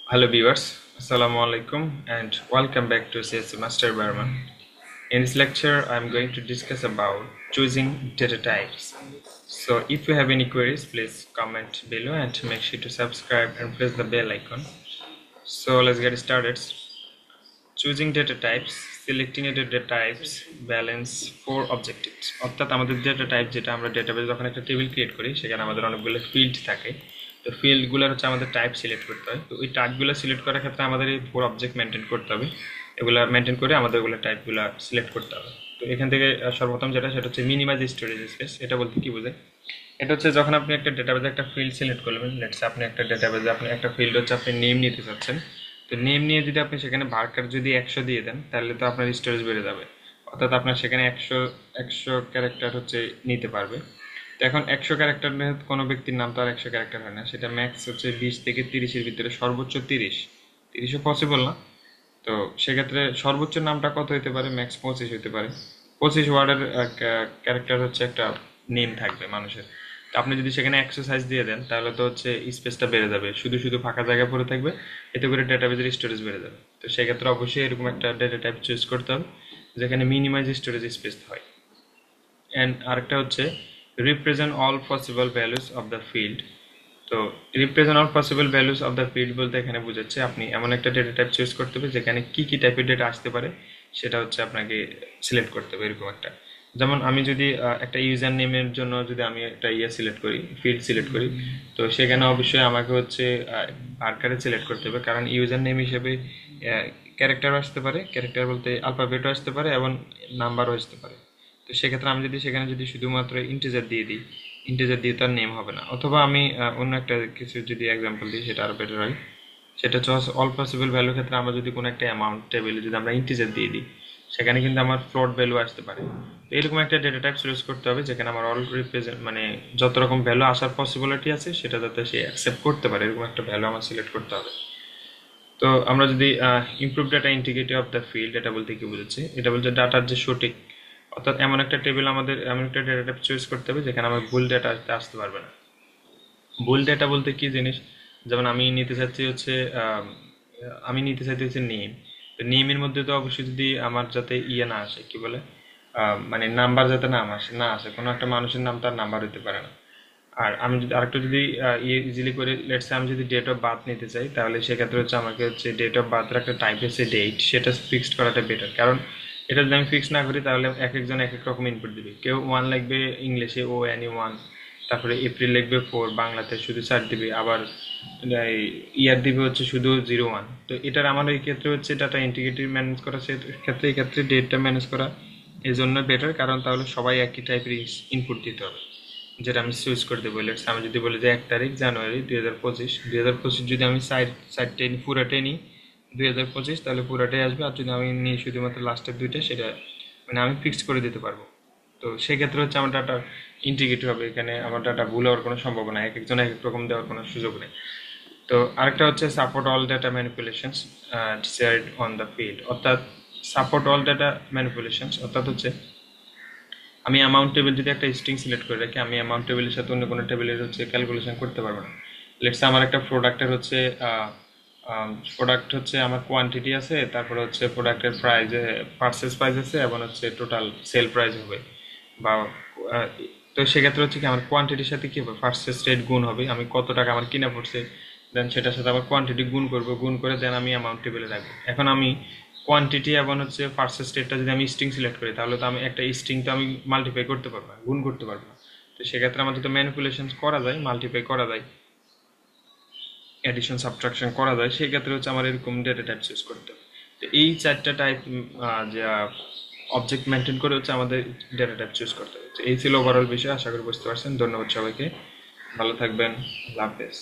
Hello viewers, Assalamu alaikum and welcome back to CSC Master Barman. In this lecture, I'm going to discuss about choosing data types. So if you have any queries, please comment below and make sure to subscribe and press the bell icon. So let's get started. Choosing data types, selecting a data types, balance four objectives. অর্থাৎ আমাদের data type যেটা আমরা database যখন একটা table create করি সেখানে আমাদের অনেকগুলো ফিল্ড থাকে। তো ফিল্ডগুলোর হচ্ছে আমাদের টাইপ সিলেক্ট করতে হয়। তো ওই টাইপগুলো সিলেক্ট করার ক্ষেত্রে আমাদের এই ফোর অবজেক্ট মেনটেন করতে হবে। এগুলা মেনটেন করে আমাদের ওগুলো টাইপগুলো সিলেক্ট করতে হবে। তো এখান থেকে সর্বপ্রথম যেটা সেটা হচ্ছে মিনিমাইজ স্টোরেজ স্পেস। এটা বলতে কি বোঝায়? এটা হচ্ছে যখন আপনি একটা ডেটাবেজে একটা ফিল্ড সিলেক্ট করবেন, লেটস আপনি একটা ডেটাবেজে আপনি একটা ফিল্ড হচ্ছে আপনি নেম নিতে চাচ্ছেন। তো নেম নিয়ে যদি আপনি সেখানে ভার্কার যদি 100 দিয়ে দেন তাহলে তো আপনার স্টোরেজ বেড়ে যাবে। অর্থাৎ আপনার সেখানে একশো ক্যারেক্টার হচ্ছে নিতে পারবে। তো এখন 100 ক্যারেক্টার কোনো ব্যক্তির নাম তো আর 100 ক্যারেক্টার হয় না, সেটা ম্যাক্স হচ্ছে 20 থেকে 30-এর ভিতরে, সর্বোচ্চ 30ও পসিবল না। তো সেক্ষেত্রে সর্বোচ্চ নামটা কত হতে পারে? ম্যাক্স 25 হতে পারে। 25 ওয়ার্ডের ক্যারেক্টার হচ্ছে একটা নেম থাকবে মানুষের। তো আপনি যদি সেখানে এক্সারসাইজ দিয়ে দেন তাহলে তো হচ্ছে স্পেসটা বেড়ে যাবে, শুধু শুধু ফাঁকা জায়গা পড়ে থাকবে, এতে করে ডেটাবেজের স্টোরেজ বেড়ে যাবে। তো সেক্ষেত্রে অবশ্যই এরকম একটা ডেটা টাইপ চুজ করতে হবে যেখানে মিনিমাইজ স্টোরেজ স্পেস হয়। অ্যান্ড আরেকটা হচ্ছে represent all possible values of the field. তো represent all possible values of the field বলতে এখানে বোঝাচ্ছে আপনি এমন একটা ডেটা টাইপ চুজ করতে হবে যেখানে কি কি টাইপের ডেটা আসতে পারে সেটা হচ্ছে আপনাকে সিলেক্ট করতে হবে। এরকম একটা, যেমন আমি যদি একটা ইউজার নেমের জন্য যদি আমি একটা সিলেক্ট করি, ফিল্ড সিলেক্ট করি, তো সেখানে অবশ্যই আমাকে হচ্ছে আর্কারে সিলেক্ট করতে হবে, কারণ ইউজার নেম হিসেবে ক্যারেক্টারও আসতে পারে, ক্যারেক্টার বলতে আলফাবেটও আসতে পারে এবং নাম্বারও আসতে পারে। তো সেক্ষেত্রে আমি যদি সেখানে যদি শুধুমাত্র ইন্টিজার দিয়ে দিই, ইন্টিজার দিয়ে তার নেম হবে না। অথবা আমি অন্য একটা কিছু যদি এক্সাম্পল দিই সেটা আরও বেটার হয়। সেটা হচ্ছে অল পসিবল ভ্যালুর ক্ষেত্রে আমরা যদি কোনো একটা অ্যামাউন্ট টেবিলে যদি আমরা ইন্টিজার দিয়ে দিই সেখানে কিন্তু আমার ফ্লোট ভ্যালু আসতে পারে। তো এরকম একটা ডেটা টাইপ চুজ করতে হবে যেখানে আমার অল রিপ্রেজেন্ট মানে যত রকম ভ্যালু আসার পসিবিলিটি আছে সেটা যাতে সে অ্যাকসেপ্ট করতে পারে, এরকম একটা ভ্যালু আমার সিলেক্ট করতে হবে। তো আমরা যদি improve data integrity of the field, এটা বলতে কি বুঝাচ্ছি? এটা বলছে ডাটার যে সঠিক, অর্থাৎ এমন একটা টেবিল আমাদের এমন একটা ডেটা টাইপ চুজ করতে হবে যেখানে আমার ভুল ডেটা আসতে পারবে না। ভুল ডেটা বলতে কি জিনিস? যেমন আমি নিতে চাচ্ছি হচ্ছে নেম। তো নেমের মধ্যে তো অবশ্যই যদি আমার যাতে না আসে, কি বলে, মানে নাম্বার যাতে না আসে কোনো একটা মানুষের নাম তার নাম্বার হতে পারে না। আর আমি যদি আরেকটু যদি ইজিলি করে, লেটসে আমি যদি ডেট অফ বার্থ নিতে চাই তাহলে সেক্ষেত্রে হচ্ছে আমাকে হচ্ছে ডেট অফ বার্থের একটা টাইপ হচ্ছে ডেট, সেটা ফিক্সড করাটা বেটার। কারণ এটা যদি আমি ফিক্স না করি তাহলে এক একজন এক এক রকম ইনপুট দিবে। কেউ 1 লিখবে ইংলিশে, ONE 1, তারপরে এপ্রিল লিখবে 4, বাংলাতে শুধু 4 দিবে, আবার ইয়ার দিবে হচ্ছে শুধু 01। তো এটার আমার এই ক্ষেত্রে হচ্ছে ডাটা ইন্টিগ্রিটি ম্যানেজ করা, এই ক্ষেত্রে ডেটটা ম্যানেজ করা এই জন্য বেটার, কারণ তাহলে সবাই একই টাইপের ইনপুট দিতে হবে। যেটা আমি চুজ করে দেবো, লেটস আমি যদি বলি যে 1 তারিখ জানুয়ারি 2025 যদি আমি সাইডটা পুরাটাই নিই 2025, তাহলে পুরাটাই আসবে। আর যদি আমি নিই শুধুমাত্র লাস্টের দুইটা, সেটা মানে আমি ফিক্স করে দিতে পারবো। তো সেক্ষেত্রে হচ্ছে আমার ডাটা ইন্টিগ্রেটেড হবে, এখানে আমার ডাটা ভুল হওয়ার কোনো সম্ভাবনা, এক একজন এক এক রকম দেওয়ার কোনো সুযোগ নেই। তো আরেকটা হচ্ছে support all data manipulations decide on the field, অর্থাৎ সাপোর্ট অল ডাটা ম্যানিপুলেশনস অর্থাৎ হচ্ছে আমি অ্যামাউন্ট টেবিল যদি একটা স্ট্রিং সিলেক্ট করে রাখি, আমি অ্যামাউন্ট টেবিলের সাথে অন্য কোনো টেবিলের হচ্ছে ক্যালকুলেশন করতে পারবো না। লেটস আমার একটা প্রোডাক্টের হচ্ছে প্রোডাক্ট হচ্ছে আমার কোয়ান্টিটি আছে, তারপরে হচ্ছে প্রোডাক্টের প্রাইস, পারচেস প্রাইস আছে এবং হচ্ছে টোটাল সেল প্রাইস হবে বা আহ, তো সেক্ষেত্রে হচ্ছে কি আমার কোয়ান্টিটির সাথে কি হবে, পারচেস রেট গুণ হবে, আমি কত টাকা আমার কিনা পড়ছে, দেন সেটার সাথে আবার কোয়ান্টিটি গুণ করবো, গুণ করে দেন আমি অ্যামাউন্ট টেবিলে রাখবো। এখন আমি কোয়ান্টিটি এবং হচ্ছে পার্সেস রেটটা যদি আমি স্ট্রিং সিলেক্ট করি তাহলে তো আমি একটা স্ট্রিং তো আমি মাল্টিপ্লাই করতে পারবো না, গুণ করতে পারবো না। তো সেক্ষেত্রে আমাদের তো ম্যানিপুলেশন করা যায়, মাল্টিপ্লাই করা যায়, এডিশন সাবট্রাকশন করা যায়, সেই ক্ষেত্রে হচ্ছে আমার এরকম ডেটা টাইপ চুজ করতে হবে। তো এই চারটা টাইপ যে অবজেক্ট মেনটেন করে হচ্ছে আমাদের ডেটা টাইপ চুজ করতে হবে। তো এই ছিল ওভারঅল বিষয়, আশা করি বুঝতে পারছেন। ধন্যবাদ সবাইকে, ভালো থাকবেন, আল্লাহ হাফেজ।